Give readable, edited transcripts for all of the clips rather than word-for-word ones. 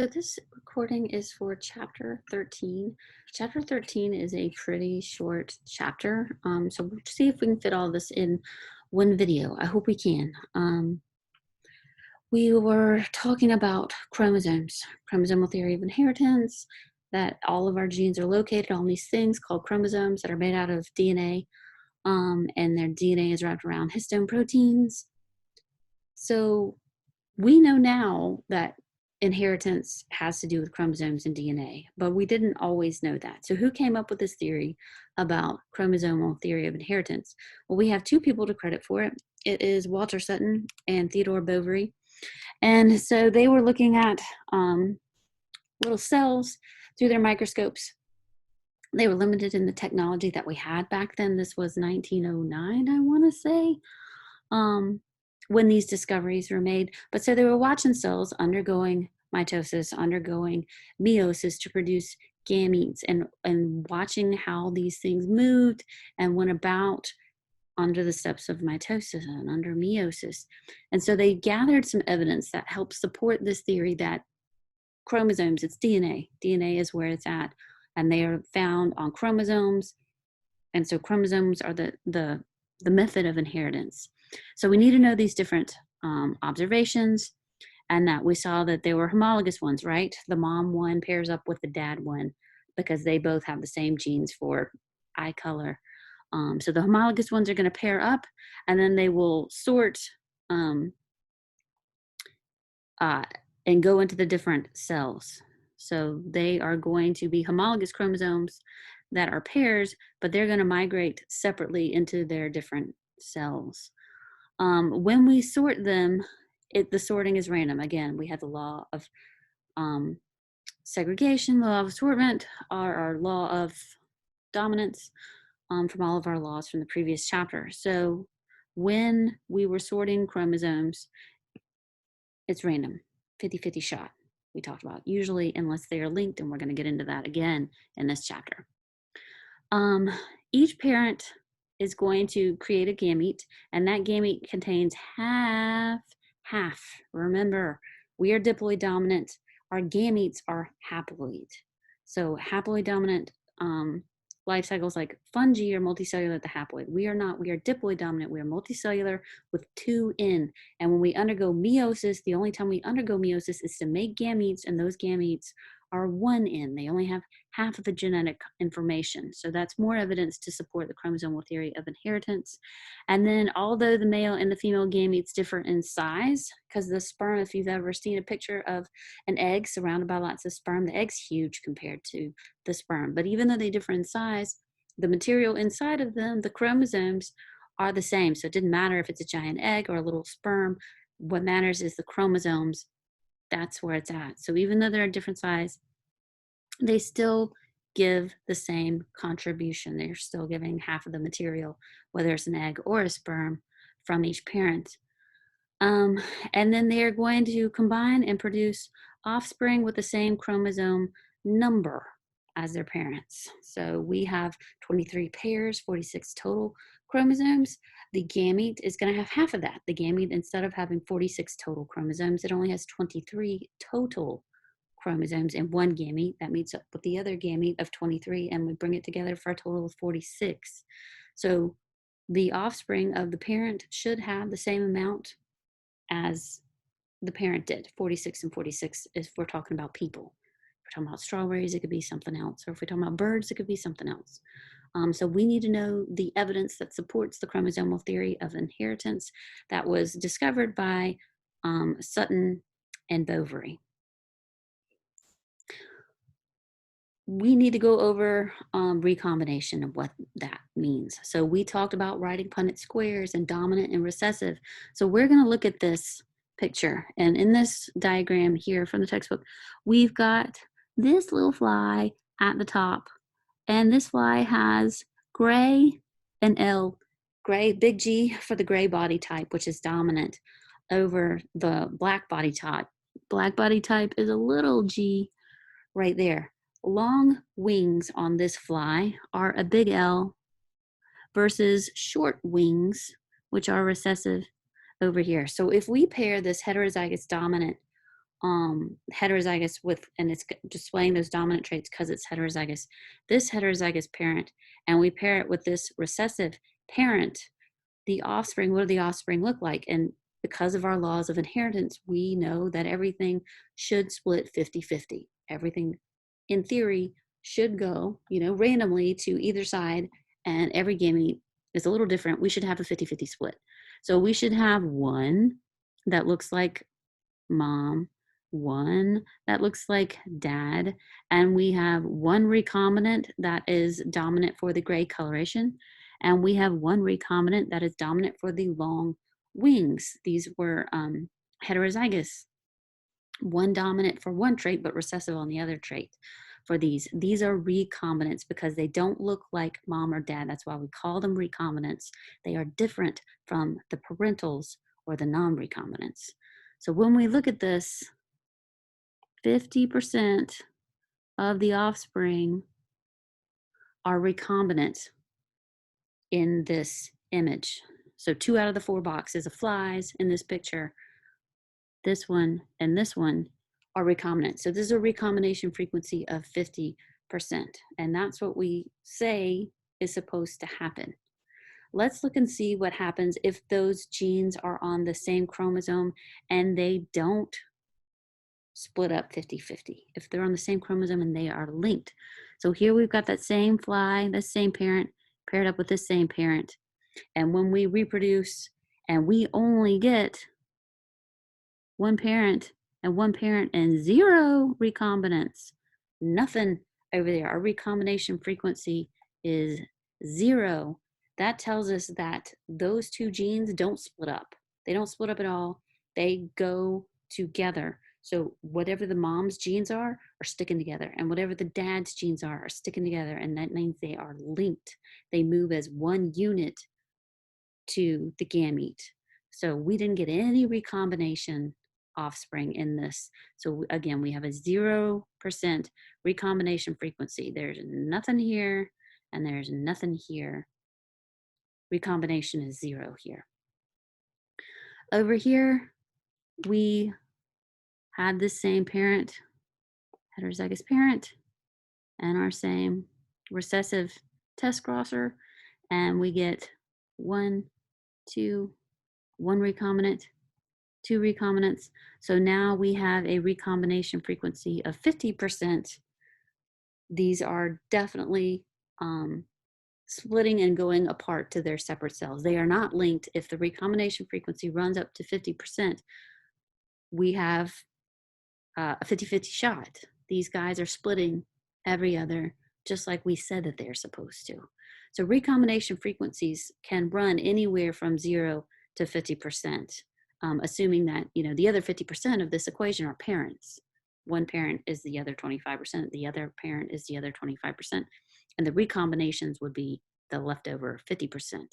So this recording is for chapter 13. Chapter 13 is a pretty short chapter. So we'll see if we can fit all this in one video. I hope we can. We were talking about chromosomes, chromosomal theory of inheritance, that all of our genes are located on these things called chromosomes that are made out of DNA, and their DNA is wrapped around histone proteins. So we know now that inheritance has to do with chromosomes and DNA, but we didn't always know that. So who came up with this theory about chromosomal theory of inheritance? Well, we have two people to credit for it. It is Walter Sutton and Theodore Boveri. And so they were looking at little cells through their microscopes. They were limited in the technology that we had back then. This was 1909, I want to say. When these discoveries were made. But so they were watching cells undergoing mitosis, undergoing meiosis to produce gametes, and watching how these things moved and went about under the steps of mitosis and under meiosis. And so they gathered some evidence that helps support this theory that chromosomes, it's DNA. DNA is where it's at. And they are found on chromosomes. And so chromosomes are the method of inheritance. So we need to know these different observations, and that we saw that they were homologous ones, right? The mom one pairs up with the dad one because they both have the same genes for eye color. So the homologous ones are going to pair up, and then they will sort and go into the different cells. So they are going to be homologous chromosomes that are pairs, but they're going to migrate separately into their different cells. When we sort them, the sorting is random. Again, we have the law of segregation, the law of assortment, our law of dominance from all of our laws from the previous chapter. So when we were sorting chromosomes, it's random, 50-50 shot we talked about, usually unless they are linked, and we're going to get into that again in this chapter. Each parent is going to create a gamete, and that gamete contains half. Remember, we are diploid dominant. Our gametes are haploid. So haploid dominant life cycles like fungi are multicellular at the haploid. We are not. We are diploid dominant. We are multicellular with 2 N. And when we undergo meiosis, the only time we undergo meiosis is to make gametes, and those gametes are 1 N. They only have half of the genetic information. So that's more evidence to support the chromosomal theory of inheritance. And then although the male and the female gametes differ in size, because the sperm, if you've ever seen a picture of an egg surrounded by lots of sperm, the egg's huge compared to the sperm. But even though they differ in size, the material inside of them, the chromosomes, are the same. So it didn't matter if it's a giant egg or a little sperm. What matters is the chromosomes. That's where it's at. So even though they're a different size, they still give the same contribution. They're still giving half of the material, whether it's an egg or a sperm, from each parent. And then they're going to combine and produce offspring with the same chromosome number as their parents. So we have 23 pairs, 46 total chromosomes. The gamete is going to have half of that. The gamete, instead of having 46 total chromosomes, it only has 23 total chromosomes in one gamete. That meets up with the other gamete of 23, and we bring it together for a total of 46. So the offspring of the parent should have the same amount as the parent did. 46 and 46 if we're talking about people. If we're talking about strawberries, it could be something else. Or if we're talking about birds, it could be something else. So we need to know the evidence that supports the chromosomal theory of inheritance that was discovered by Sutton and Boveri. We need to go over recombination and what that means. So we talked about writing Punnett squares and dominant and recessive. So we're going to look at this picture. And in this diagram here from the textbook, we've got this little fly at the top. And this fly has gray and L, gray, big G for the gray body type, which is dominant, over the black body type. Black body type is a little g right there. Long wings on this fly are a big L versus short wings, which are recessive over here. So if we pair this heterozygous dominant heterozygous with, and it's displaying those dominant traits because it's heterozygous, this heterozygous parent, and we pair it with this recessive parent, the offspring, what do the offspring look like? And because of our laws of inheritance, we know that everything should split 50-50. Everything, in theory, should go, randomly to either side, and every gamete is a little different. We should have a 50-50 split. So we should have one that looks like mom, one that looks like dad, and we have one recombinant that is dominant for the gray coloration, and we have one recombinant that is dominant for the long wings. These were heterozygous, one dominant for one trait but recessive on the other trait. For these are recombinants because they don't look like mom or dad. That's why we call them recombinants. They are different from the parentals or the non-recombinants. So when we look at this, 50% of the offspring are recombinant in this image. So 2 out of the 4 boxes of flies in this picture, this one and this one, are recombinant. So this is a recombination frequency of 50%. And that's what we say is supposed to happen. Let's look and see what happens if those genes are on the same chromosome and they don't split up 50-50, if they're on the same chromosome and they are linked. So here we've got that same fly, the same parent, paired up with the same parent. And when we reproduce and we only get one parent and 0 recombinants, nothing over there. Our recombination frequency is 0. That tells us that those 2 genes don't split up. They don't split up at all. They go together. So whatever the mom's genes are sticking together, and whatever the dad's genes are sticking together, and that means they are linked. They move as one unit to the gamete. So we didn't get any recombination offspring in this. So again, we have a 0% recombination frequency. There's nothing here and there's nothing here. Recombination is 0 here. Over here, we had the same parent, heterozygous parent, and our same recessive test crosser, and we get 1, 2, 1 recombinant, 2 recombinants. So now we have a recombination frequency of 50%. These are definitely splitting and going apart to their separate cells. They are not linked. If the recombination frequency runs up to 50%, we have a 50-50 shot. These guys are splitting every other, just like we said that they're supposed to. So recombination frequencies can run anywhere from 0 to 50%, assuming that the other 50% of this equation are parents. One parent is the other 25%, the other parent is the other 25%, and the recombinations would be the leftover 50%.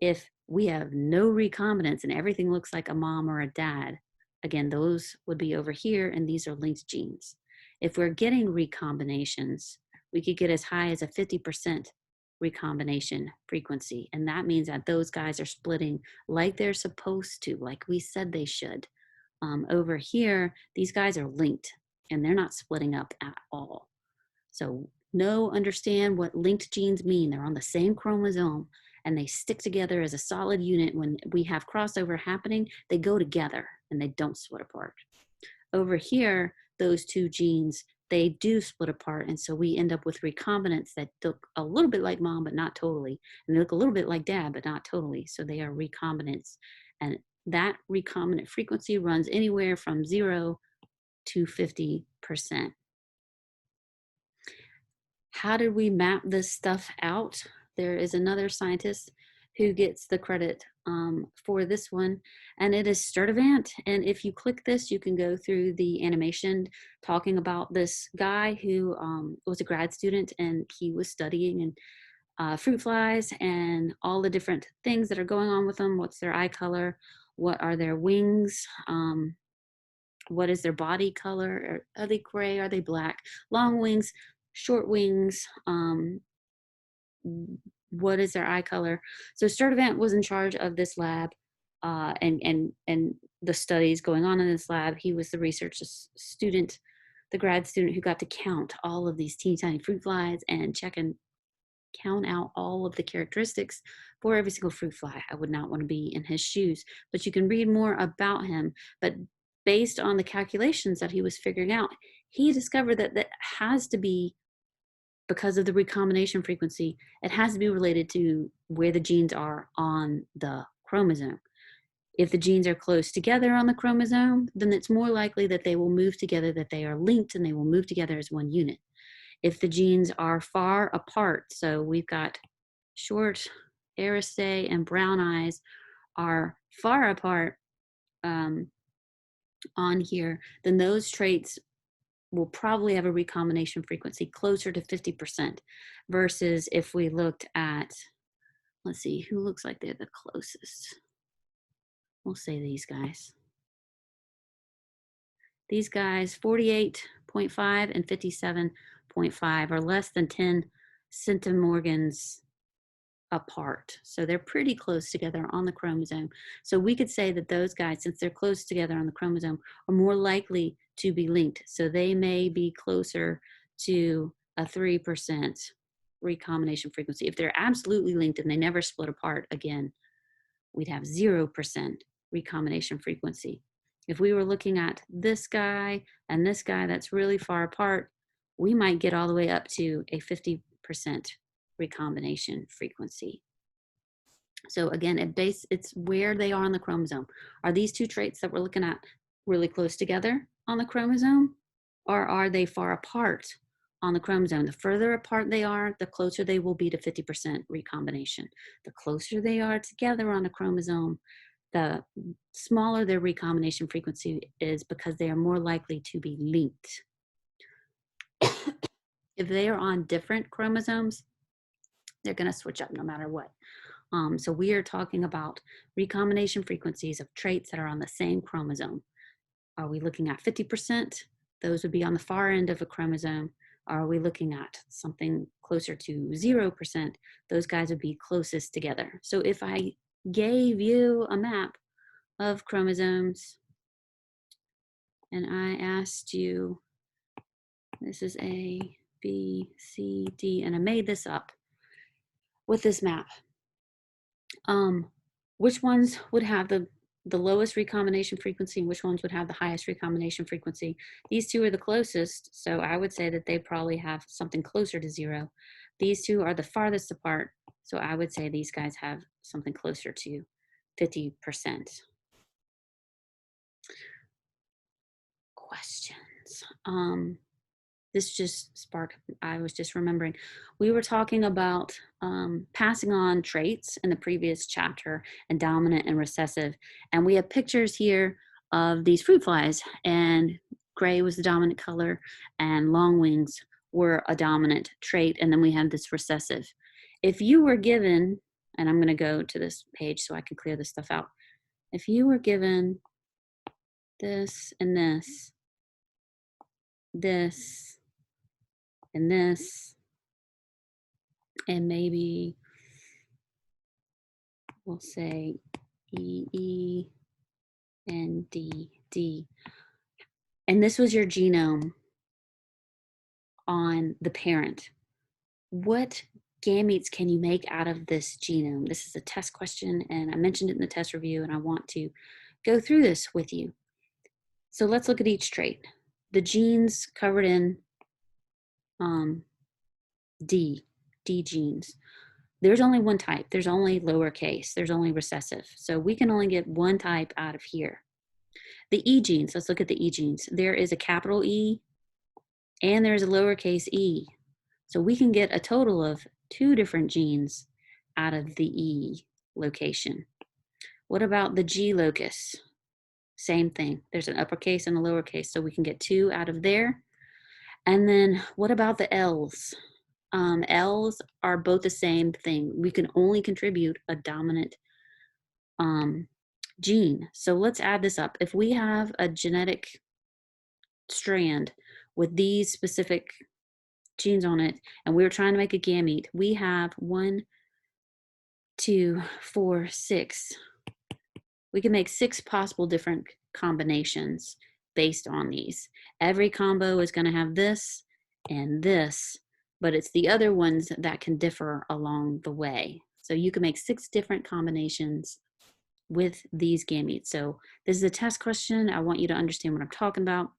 If we have no recombinants and everything looks like a mom or a dad, again, those would be over here, and these are linked genes. If we're getting recombinations, we could get as high as a 50% recombination frequency, and that means that those guys are splitting like they're supposed to, like we said they should. Over here, these guys are linked, and they're not splitting up at all. So understand what linked genes mean. They're on the same chromosome, and they stick together as a solid unit. When we have crossover happening, they go together and they don't split apart. Over here, those 2 genes, they do split apart, and so we end up with recombinants that look a little bit like mom, but not totally, and they look a little bit like dad, but not totally. So they are recombinants, and that recombinant frequency runs anywhere from 0 to 50%. How did we map this stuff out? There is another scientist who gets the credit for this one, and it is Sturtevant. And if you click this, you can go through the animation talking about this guy who was a grad student, and he was studying fruit flies and all the different things that are going on with them. What's their eye color? What are their wings? What is their body color? Are they gray? Are they black? Long wings, short wings, what is their eye color? So Sturtevant was in charge of this lab, and the studies going on in this lab. He was the research student, the grad student who got to count all of these teeny tiny fruit flies and check and count out all of the characteristics for every single fruit fly. I would not want to be in his shoes, but you can read more about him. But based on the calculations that he was figuring out, he discovered that that has to be, because of the recombination frequency, it has to be related to where the genes are on the chromosome. If the genes are close together on the chromosome, then it's more likely that they will move together, that they are linked and they will move together as one unit. If the genes are far apart, so we've got short Aristae and brown eyes are far apart on here, then those traits will probably have a recombination frequency closer to 50%, versus if we looked at, let's see, who looks like they're the closest. We'll say these guys. These guys, 48.5 and 57.5, are less than 10 centimorgans apart. So they're pretty close together on the chromosome. So we could say that those guys, since they're close together on the chromosome, are more likely to be linked. So they may be closer to a 3% recombination frequency. If they're absolutely linked and they never split apart again, we'd have 0% recombination frequency. If we were looking at this guy and this guy that's really far apart, we might get all the way up to a 50% recombination frequency. So again, it's where they are on the chromosome. Are these two traits that we're looking at really close together on the chromosome, or are they far apart on the chromosome? The further apart they are, the closer they will be to 50% recombination. The closer they are together on a chromosome, the smaller their recombination frequency is, because they are more likely to be linked. If they are on different chromosomes, they're going to switch up no matter what. So we are talking about recombination frequencies of traits that are on the same chromosome. Are we looking at 50%? Those would be on the far end of a chromosome. Are we looking at something closer to 0%? Those guys would be closest together. So if I gave you a map of chromosomes and I asked you, this is A, B, C, D, and I made this up with this map, which ones would have the lowest recombination frequency and which ones would have the highest recombination frequency? These two are the closest, so I would say that they probably have something closer to 0. These two are the farthest apart, so I would say these guys have something closer to 50%. Questions? This just sparked, I was just remembering, we were talking about passing on traits in the previous chapter, and dominant and recessive. And we have pictures here of these fruit flies, and gray was the dominant color and long wings were a dominant trait. And then we have this recessive. If you were given, and I'm going to go to this page so I can clear this stuff out. If you were given this and this, this, and this, and maybe we'll say E, and D. And this was your genome on the parent. What gametes can you make out of this genome? This is a test question, and I mentioned it in the test review, and I want to go through this with you. So let's look at each trait. The genes covered in D genes. There's only one type. There's only lowercase. There's only recessive. So we can only get one type out of here. The E genes, let's look at the E genes. There is a capital E and there's a lowercase e. So we can get a total of 2 different genes out of the E location. What about the G locus? Same thing. There's an uppercase and a lowercase, so we can get 2 out of there. And then what about the L's? L's are both the same thing. We can only contribute a dominant gene. So let's add this up. If we have a genetic strand with these specific genes on it, and we're trying to make a gamete, we have 1, 2, 4, 6 We can make 6 possible different combinations based on these. Every combo is going to have this and this, but it's the other ones that can differ along the way. So you can make 6 different combinations with these gametes. So this is a test question. I want you to understand what I'm talking about.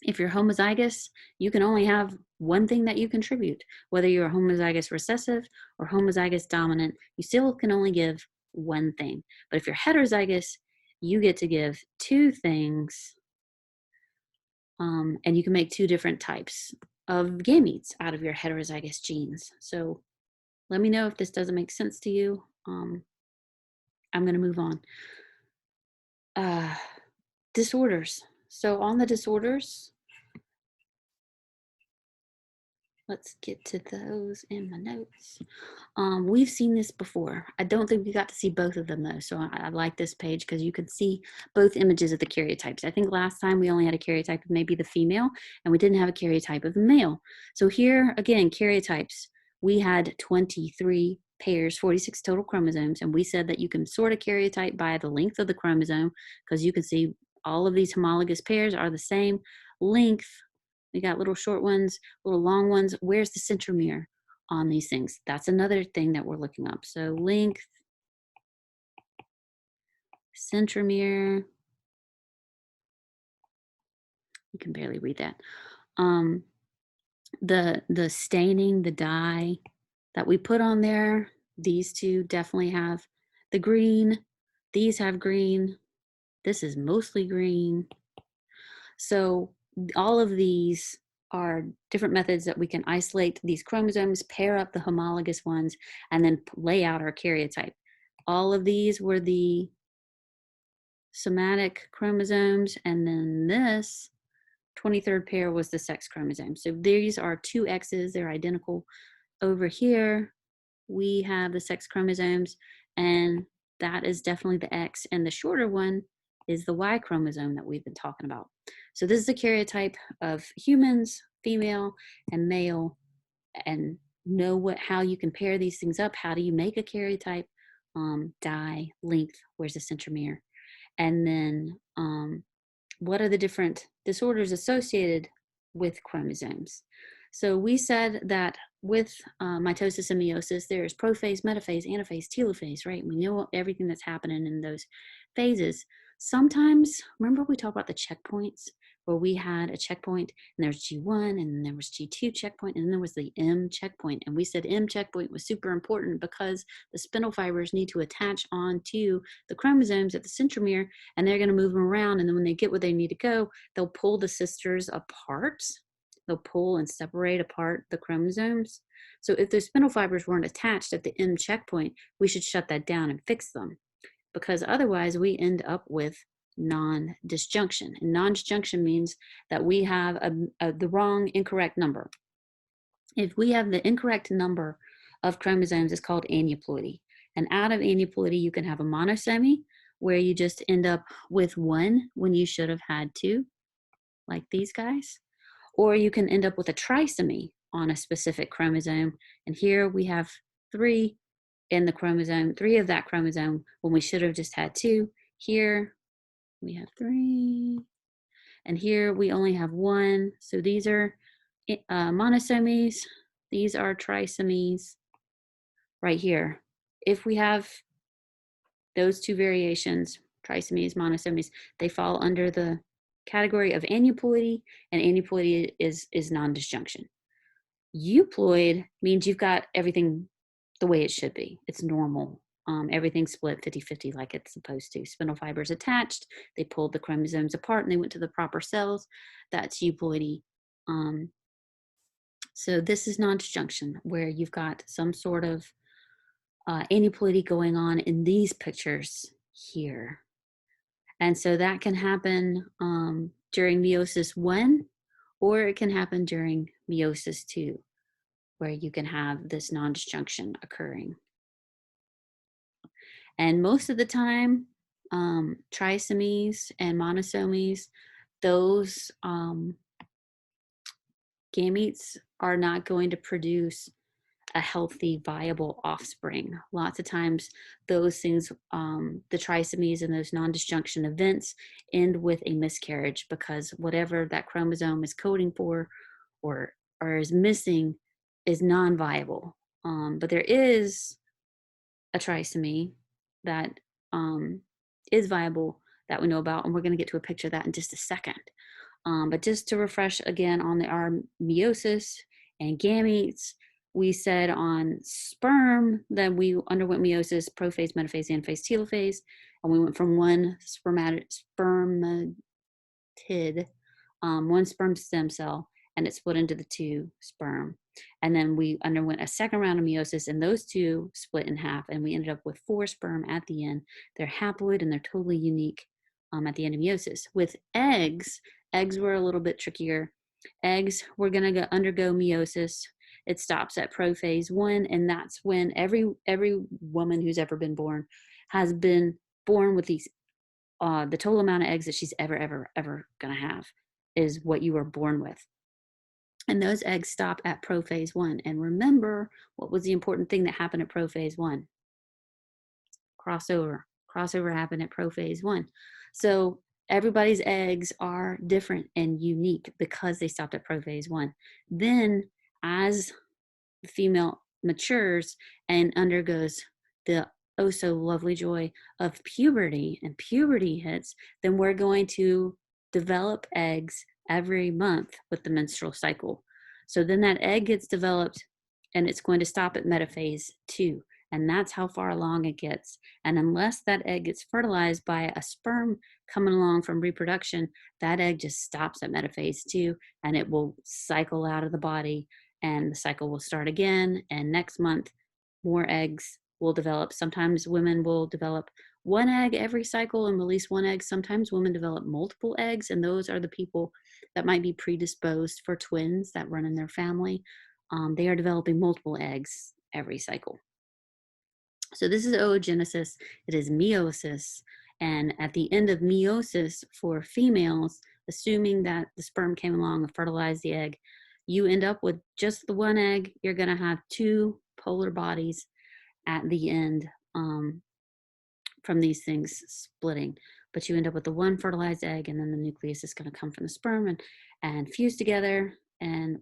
If you're homozygous, you can only have one thing that you contribute. Whether you're homozygous recessive or homozygous dominant, you still can only give one thing. But if you're heterozygous, you get to give 2 things, and you can make 2 different types of gametes out of your heterozygous genes. So let me know if this doesn't make sense to you. I'm going to move on. Disorders. So on the disorders, let's get to those in my notes. We've seen this before. I don't think we got to see both of them though. So I like this page because you can see both images of the karyotypes. I think last time we only had a karyotype of maybe the female and we didn't have a karyotype of the male. So here again, karyotypes, we had 23 pairs, 46 total chromosomes. And we said that you can sort a karyotype by the length of the chromosome because you can see all of these homologous pairs are the same length. We got little short ones, little long ones. Where's the centromere on these things? That's another thing that we're looking up. So length, centromere. You can barely read that. The staining, the dye that we put on there, these two definitely have the green. These have green. This is mostly green. So all of these are different methods that we can isolate these chromosomes, pair up the homologous ones, and then lay out our karyotype. All of these were the somatic chromosomes, and then this 23rd pair was the sex chromosome. So these are 2 X's, they're identical. Over here, we have the sex chromosomes, and that is definitely the X, and the shorter one is the Y chromosome that we've been talking about. So this is the karyotype of humans, female and male, and know how you can pair these things up. How do you make a karyotype? Dye, length, where's the centromere? And then what are the different disorders associated with chromosomes? So we said that with mitosis and meiosis, there's prophase, metaphase, anaphase, telophase, right? We know everything that's happening in those phases. Sometimes, remember we talked about the checkpoints where we had a checkpoint and there's G1 and then there was G2 checkpoint and then there was the M checkpoint. And we said M checkpoint was super important because the spindle fibers need to attach onto the chromosomes at the centromere and they're going to move them around. And then when they get where they need to go, they'll pull the sisters apart. They'll pull and separate apart the chromosomes. So if those spindle fibers weren't attached at the M checkpoint, we should shut that down and fix them because otherwise we end up with non-disjunction. And non-disjunction means that we have the wrong, incorrect number. If we have the incorrect number of chromosomes, it's called aneuploidy. And out of aneuploidy, you can have a monosomy where you just end up with 1 when you should have had 2, like these guys. Or you can end up with a trisomy on a specific chromosome. And here we have 3 in the chromosome, 3 of that chromosome when we should have just had 2. Here we have 3. And here we only have 1. So these are monosomies. These are trisomies right here. If we have those 2 variations, trisomies, monosomies, they fall under the category of aneuploidy, and aneuploidy is non-disjunction. Euploid means you've got everything the way it should be. It's normal. Everything's split 50-50 like it's supposed to. Spindle fibers attached, they pulled the chromosomes apart and they went to the proper cells. That's euploidy. So this is non-disjunction where you've got some sort of aneuploidy going on in these pictures here. And so that can happen during meiosis 1, or it can happen during meiosis 2, where you can have this non-disjunction occurring. And most of the time, trisomies and monosomies, those gametes are not going to produce a healthy, viable offspring. Lots of times those things, the trisomies and those non-disjunction events end with a miscarriage because whatever that chromosome is coding for or, or is missing is non-viable. But there is a trisomy that is viable that we know about, and we're going to get to a picture of that in just a second. But just to refresh again on our meiosis and gametes, we said on sperm that we underwent meiosis, prophase, metaphase, anaphase, telophase, and we went from one spermatid, one sperm stem cell, and it split into the two sperm. And then we underwent a second round of meiosis, and those two split in half, and we ended up with 4 sperm at the end. They're haploid and they're totally unique at the end of meiosis. With eggs, eggs were a little bit trickier. Eggs, we're going to undergo meiosis. It stops at prophase 1, and that's when every woman who's ever been born has been born with these the total amount of eggs that she's ever going to have is what you were born with. And those eggs stop at prophase 1. And remember, what was the important thing that happened at prophase 1? Crossover. Crossover happened at prophase 1. So everybody's eggs are different and unique because they stopped at prophase 1. Then as the female matures and undergoes the oh so lovely joy of puberty, and puberty hits, then we're going to develop eggs every month with the menstrual cycle. So then that egg gets developed and it's going to stop at metaphase 2. And that's how far along it gets. And unless that egg gets fertilized by a sperm coming along from reproduction, that egg just stops at metaphase 2 and it will cycle out of the body and the cycle will start again. And next month, more eggs will develop. Sometimes women will develop 1 egg every cycle and release 1 egg. Sometimes women develop multiple eggs, and those are the people that might be predisposed for twins that run in their family. They are developing multiple eggs every cycle. So this is oogenesis, it is meiosis, and at the end of meiosis for females, assuming that the sperm came along and fertilized the egg, you end up with just the 1 egg. You're going to have 2 polar bodies at the end from these things splitting, but you end up with the 1 fertilized egg, and then the nucleus is going to come from the sperm and fuse together, and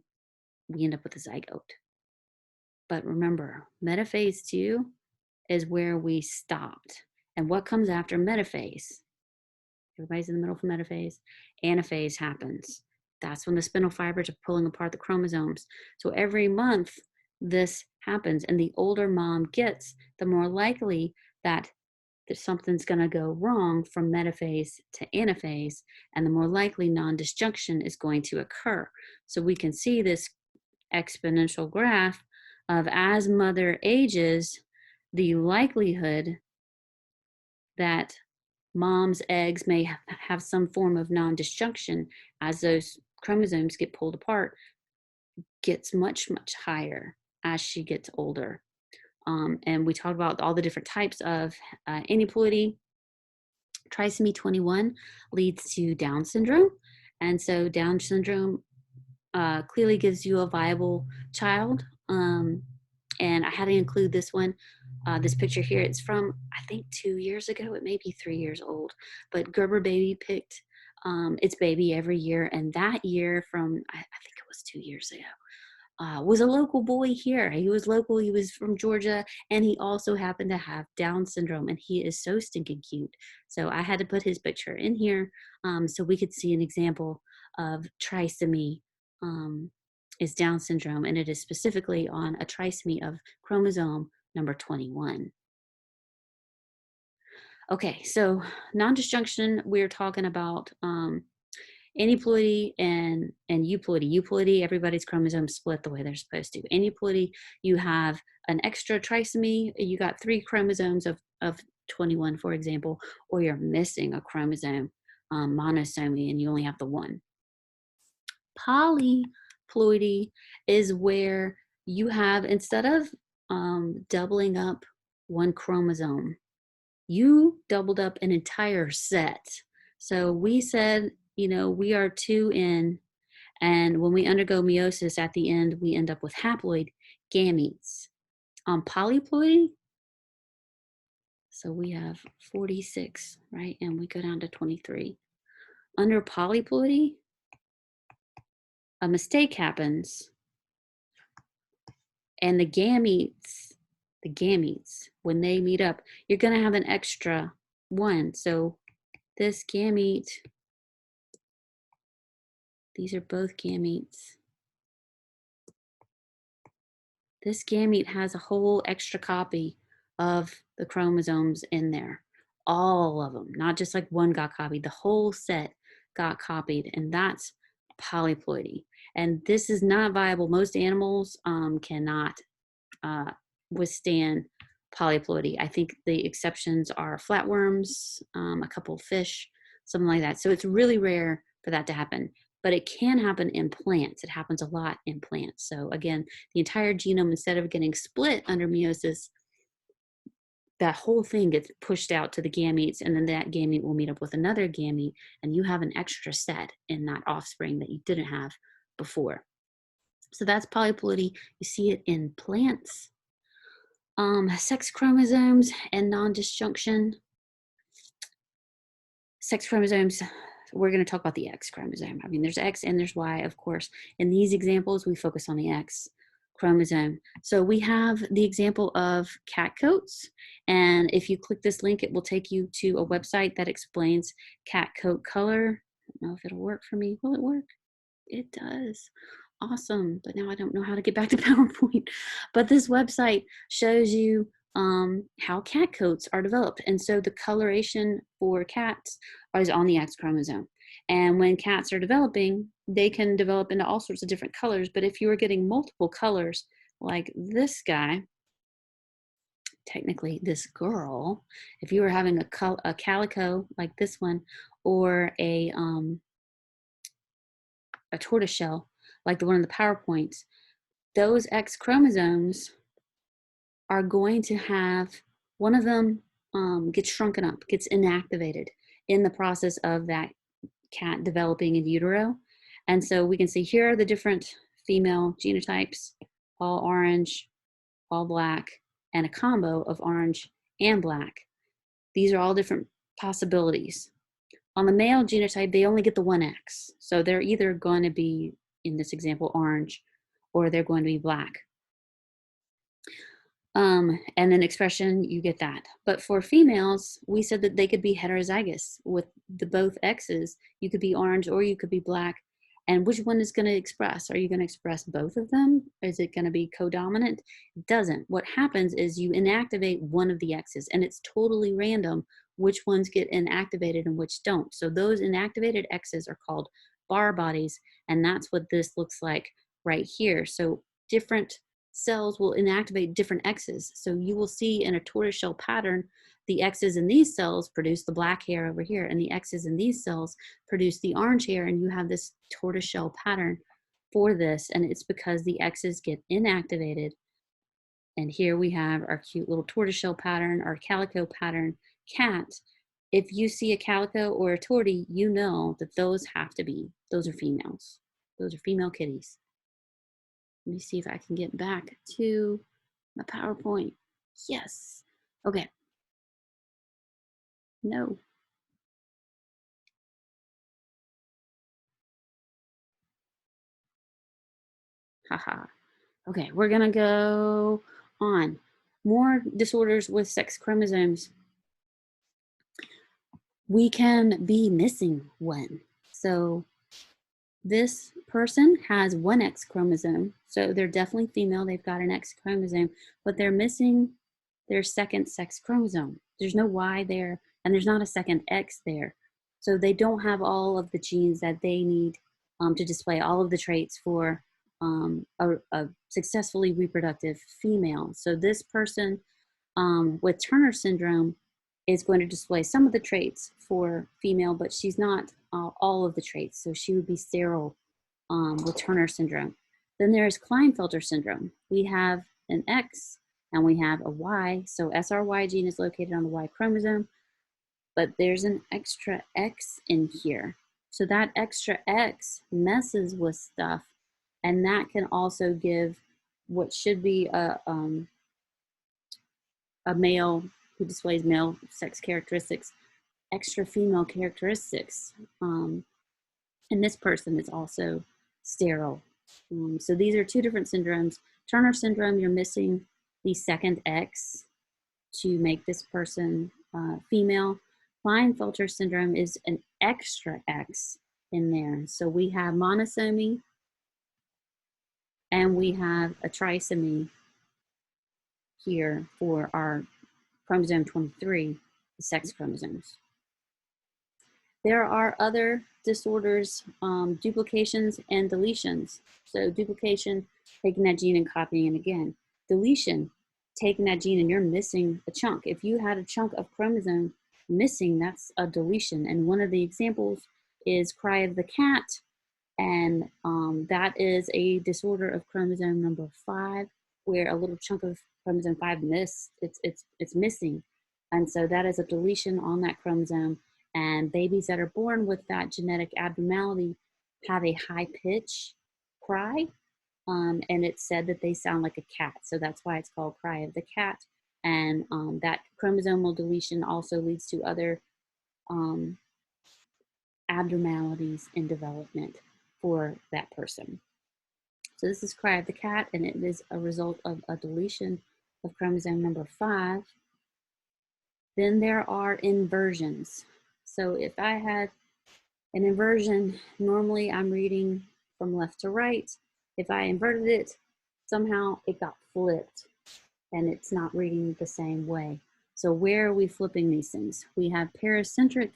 we end up with a zygote. But remember, metaphase 2 is where we stopped. And what comes after metaphase? Everybody's in the middle for metaphase. Anaphase happens. That's when the spindle fibers are pulling apart the chromosomes. So every month this happens, and the older mom gets, the more likely that something's going to go wrong from metaphase to anaphase, and the more likely non-disjunction is going to occur. So we can see this exponential graph of as mother ages, the likelihood that mom's eggs may have some form of non-disjunction as those chromosomes get pulled apart gets much higher as she gets older. And we talked about all the different types of aneuploidy. Trisomy 21 leads to Down syndrome. And so Down syndrome clearly gives you a viable child. And I had to include this one, this picture here. It's from, I think, 2 years ago. It may be 3 years old. But Gerber Baby picked its baby every year. And that year from, I think it was 2 years ago, was a local boy here. He was local. He was from Georgia. And he also happened to have Down syndrome. And he is so stinking cute. So I had to put his picture in here so we could see an example of trisomy. Is Down syndrome, and it is specifically on a trisomy of chromosome number 21. Okay, so non-disjunction, we're talking about aneuploidy and euploidy. Euploidy, everybody's chromosomes split the way they're supposed to. Aneuploidy, you have an extra trisomy, you got 3 chromosomes of 21, for example, or you're missing a chromosome, monosomy, and you only have the 1. Polyploidy is where you have, instead of doubling up 1 chromosome, you doubled up an entire set. So we said, we are 2 in, and when we undergo meiosis at the end, we end up with haploid. gametes. On polyploidy, so we have 46, right? And we go down to 23. Under polyploidy, a mistake happens, and the gametes, when they meet up, you're going to have an extra one. So this gamete, these are both gametes. This gamete has a whole extra copy of the chromosomes in there. All of them, not just like one got copied, the whole set got copied, and that's polyploidy. And this is not viable. Most animals cannot withstand polyploidy. I think the exceptions are flatworms, a couple of fish, something like that. So it's really rare for that to happen, but it can happen in plants. It happens a lot in plants. So again, the entire genome, instead of getting split under meiosis, that whole thing gets pushed out to the gametes, and then that gamete will meet up with another gamete, and you have an extra set in that offspring that you didn't have before. So that's polyploidy. You see it in plants. Sex chromosomes and non-disjunction. Sex chromosomes, we're going to talk about the X chromosome. I mean, there's X and there's Y, of course. In these examples, we focus on the X chromosome. So we have the example of cat coats. And if you click this link, it will take you to a website that explains cat coat color. I don't know if it'll work for me. Will it work? It does. Awesome. But now I don't know how to get back to PowerPoint. But this website shows you how cat coats are developed. And so the coloration for cats is on the X chromosome. And when cats are developing, they can develop into all sorts of different colors. But if you are getting multiple colors, like this guy, technically this girl, if you were having a calico like this one, or a tortoiseshell like the one in the PowerPoints, those X chromosomes are going to have one of them gets shrunken up, gets inactivated in the process of that cat developing in utero. And so we can see here are the different female genotypes, all orange, all black, and a combo of orange and black. These are all different possibilities. On the male genotype, they only get the one X. So they're either going to be, in this example, orange, or they're going to be black. And then expression, you get that. But for females, we said that they could be heterozygous with the both X's. You could be orange or you could be black. And which one is going to express? Are you going to express both of them? Is it going to be codominant? It doesn't. What happens is you inactivate one of the X's, and it's totally random which ones get inactivated and which don't. So those inactivated X's are called bar bodies, and that's what this looks like right here. So different cells will inactivate different X's. So you will see in a tortoiseshell pattern, the X's in these cells produce the black hair over here, and the X's in these cells produce the orange hair, and you have this tortoiseshell pattern for this, and it's because the X's get inactivated. And here we have our cute little tortoiseshell pattern, our calico pattern cat. If you see a calico or a tortie, you know that those are females. Those are female kitties. Let me see if I can get back to my PowerPoint. Yes. Okay. No. Haha. Okay, we're gonna go on. More disorders with sex chromosomes. We can be missing one. So this person has one X chromosome, so they're definitely female, they've got an X chromosome, but they're missing their second sex chromosome. There's no Y there, and there's not a second X there. So they don't have all of the genes that they need to display all of the traits for a successfully reproductive female. So this person with Turner syndrome is going to display some of the traits for female, but she's not all of the traits. So she would be sterile with Turner syndrome. Then there's Klinefelter syndrome. We have an X and we have a Y. So SRY gene is located on the Y chromosome, but there's an extra X in here. So that extra X messes with stuff, and that can also give what should be a male who displays male sex characteristics, extra female characteristics. And this person is also sterile. So these are two different syndromes. Turner syndrome, you're missing the second X to make this person female. Klinefelter syndrome is an extra X in there. So we have monosomy and we have a trisomy here for our chromosome 23, the sex chromosomes. There are other disorders, duplications and deletions. So duplication, taking that gene and copying it again. Deletion, taking that gene and you're missing a chunk. If you had a chunk of chromosome missing, that's a deletion. And one of the examples is cry of the cat. And that is a disorder of chromosome number 5, where a little chunk of chromosome 5 it's missing. And so that is a deletion on that chromosome. And babies that are born with that genetic abnormality have a high pitch cry. And it's said that they sound like a cat. So that's why it's called cry of the cat. And that chromosomal deletion also leads to other abnormalities in development for that person. So this is cry of the cat, and it is a result of a deletion of chromosome number 5. Then there are inversions. So if I had an inversion, normally I'm reading from left to right. If I inverted it, somehow it got flipped and it's not reading the same way. So where are we flipping these things? We have paracentric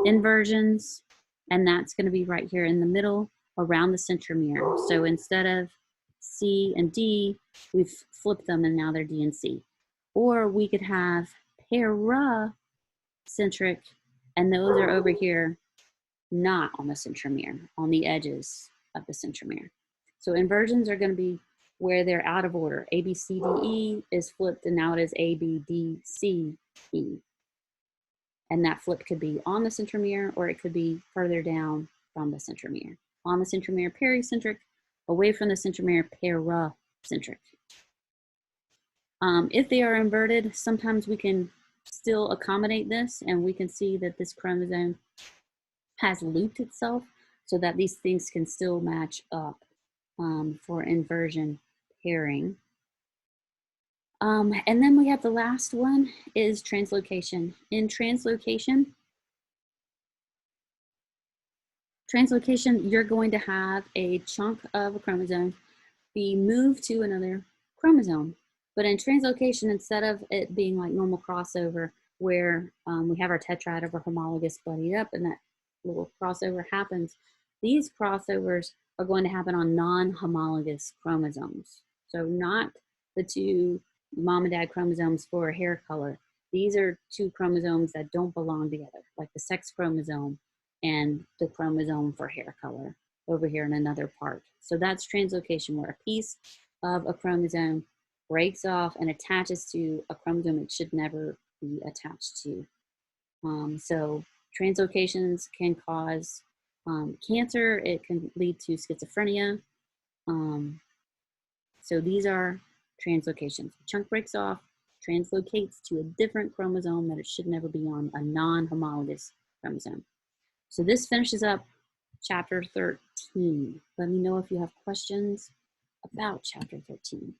inversions, and that's going to be right here in the middle around the centromere. So instead of C and D, we've flipped them and now they're D and C. Or we could have paracentric, and those are over here, not on the centromere, on the edges of the centromere. So inversions are going to be where they're out of order. A, B, C, D, E is flipped, and now it is A, B, D, C, E. And that flip could be on the centromere, or it could be further down from the centromere. On the centromere, pericentric; away from the centromere, paracentric. If they are inverted, sometimes we can still accommodate this, and we can see that this chromosome has looped itself so that these things can still match up for inversion pairing. And then we have the last one is translocation. In translocation, you're going to have a chunk of a chromosome be moved to another chromosome. But in translocation, instead of it being like normal crossover, where we have our tetrad of our homologous buddied up and that little crossover happens, these crossovers are going to happen on non-homologous chromosomes. So not the two mom and dad chromosomes for hair color. These are two chromosomes that don't belong together, like the sex chromosome and the chromosome for hair color over here in another part. So that's translocation, where a piece of a chromosome breaks off and attaches to a chromosome it should never be attached to. So translocations can cause cancer. It can lead to schizophrenia. So these are translocations. A chunk breaks off, translocates to a different chromosome that it should never be on, a non-homologous chromosome. So this finishes up chapter 13. Let me know if you have questions about chapter 13.